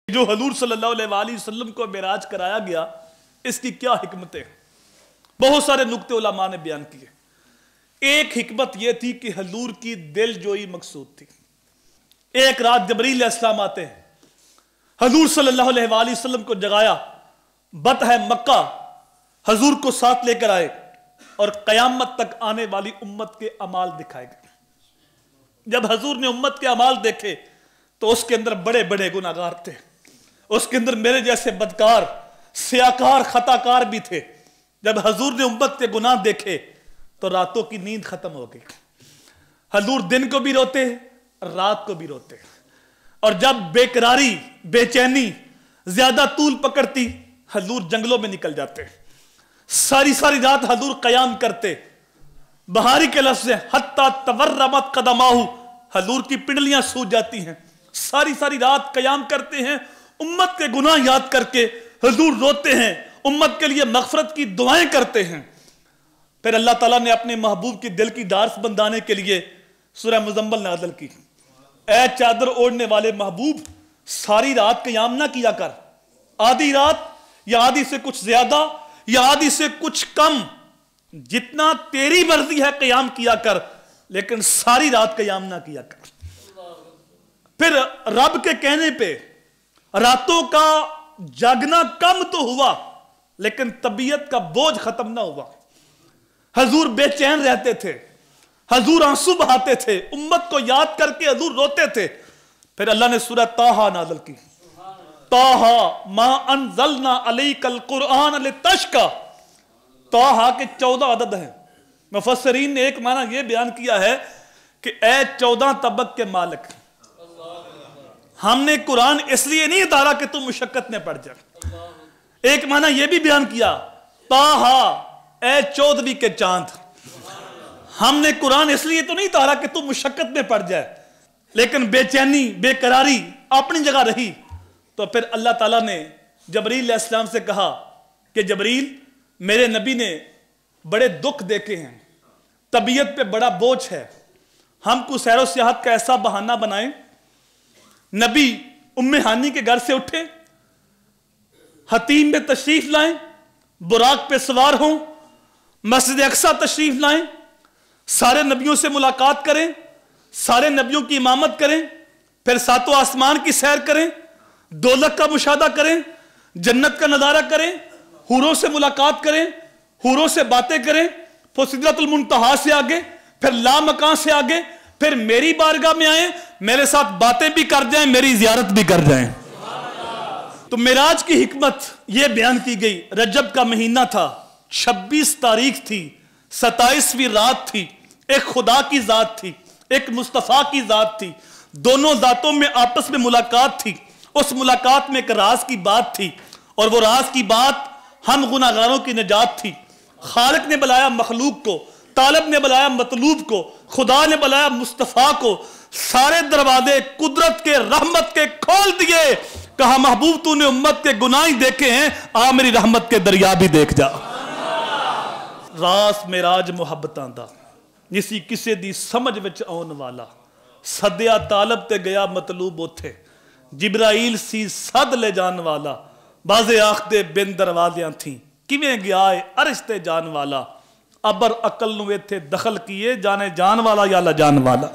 جو حضور صلی اللہ علیہ وآلہ وسلم کو معراج کرایا گیا، اس کی کیا حکمتیں؟ بہت سارے نکتے علماء نے بیان کیے۔ ایک حکمت یہ تھی کہ حضور کی دل جوئی مقصود تھی۔ ایک رات جبریل علیہ السلام آتے ہیں، حضور صلی اللہ علیہ وآلہ وسلم کو جگایا، بطح مکہ حضور کو ساتھ لے کر آئے اور قیامت تک آنے والی امت کے اعمال دکھائے گئے۔ جب حضور نے امت کے اعمال دیکھے تو اس کے اندر بڑے بڑے گناہگار تھے، اس کے اندر میرے جیسے بدکار، سیاکار، خطاکار بھی تھے۔ جب حضور نے امت کے گناہ دیکھے تو راتوں کی نیند ختم ہو گئی۔ حضور دن کو بھی روتے رات کو بھی روتے، اور جب بے قراری، بے چینی زیادہ طول پکڑتی، حضور جنگلوں میں نکل جاتے، ساری ساری رات حضور قیام کرتے۔ بہاری کے لفظ سے حتی تورمت قدماہ، حضور کی پنڈلیاں سوج جاتی ہیں، ساری ساری رات قیام کرتے ہیں، امت کے گناہ یاد کر کے حضور روتے ہیں، امت کے لیے مغفرت کی دعائیں کرتے ہیں۔ پھر اللہ تعالیٰ نے اپنے محبوب کی دل کی ڈارس بندانے کے لیے سورہ مزمل نازل کی۔ اے چادر اوڑھنے والے محبوب، ساری رات قیام نہ کیا کر، آدھی رات یا آدھی سے کچھ زیادہ یا آدھی سے کچھ کم، جتنا تیری مرضی ہے قیام کیا کر، لیکن ساری رات قیام نہ کیا کر۔ پھر رب کے کہنے پہ راتوں کا جاگنا کم تو ہوا، لیکن طبیعت کا بوجھ ختم نہ ہوا۔ حضور بے چین رہتے تھے، حضور آنسو بہاتے تھے، امت کو یاد کر کے حضور روتے تھے۔ پھر اللہ نے سورہ طٰہٰ نازل کی، طٰہٰ ما انزلنا علیک القرآن لتشقیٰ۔ طٰہٰ کے 14 عدد ہیں۔ مفسرین نے ایک معنی یہ بیان کیا ہے کہ اے 14 طبق کے مالک، ہم نے قرآن اس لیے نہیں اتارا کہ تم مشقت میں پڑ جائے۔ ایک معنی یہ بھی بیان کیا، طٰہٰ اے 14ویں کے چاند، ہم نے قرآن اس لیے تو نہیں اتارا کہ تم مشقت میں پڑ جائے، لیکن بے چینی، بے قراری اپنی جگہ رہی۔ تو پھر اللہ تعالیٰ نے جبریل علیہ السلام سے کہا کہ جبریل، میرے نبی نے بڑے دکھ دیکھے ہیں، طبیعت پہ بڑا بوجھ ہے، ہم کو سیر و سیاحت کا ایسا بہانہ بنائیں۔ نبی ام ہانی کے گھر سے اٹھیں، حتیم میں تشریف لائیں، براق پہ سوار ہوں، مسجد اقصیٰ تشریف لائیں، سارے نبیوں سے ملاقات کریں، سارے نبیوں کی امامت کریں، پھر ساتوں آسمان کی سیر کریں، دولت کا مشاہدہ کریں، جنت کا نظارہ کریں، حوروں سے ملاقات کریں، حوروں سے باتیں کریں، پھر سدرۃ المنتہا سے آگے، پھر لامکان سے آگے، پھر میری بارگاہ میں آئیں، میرے ساتھ باتیں بھی کر جائیں، میری زیارت بھی کر جائیں۔ تو معراج کی حکمت یہ بیان کی گئی۔ رجب کا مہینہ تھا، 26 تاریخ تھی، 27ویں رات تھی، ایک خدا کی ذات تھی، ایک مصطفیٰ کی ذات تھی، دونوں ذاتوں میں آپس میں ملاقات تھی۔ اس ملاقات میں ایک راز کی بات تھی، اور وہ راز کی بات ہم گناہگاروں کی نجات تھی۔ خالق نے بلایا مخلوق کو، طالب نے بلایا مطلوب کو، خدا نے بلایا مصطفیٰ کو، سارے دروازے قدرت کے، رحمت کے کھول دیے، کہا محبوب تو نے امت کے گناہ دیکھے ہیں، آ میری رحمت کے دریا بھی دیکھ جا۔ راس معراج محبتاں دا جسی کسے دی سمجھ وچ آن والا، سدیا طالب تے گیا مطلوب اوتھے، جبرائیل سی سد لے جان والا، بازے آخدے بن دروازیاں تھیں، کیویں گیا ہے عرش تے جان والا، ابر عقل نو ایتھے دخل کیے، جانے جان والا یا لجان والا۔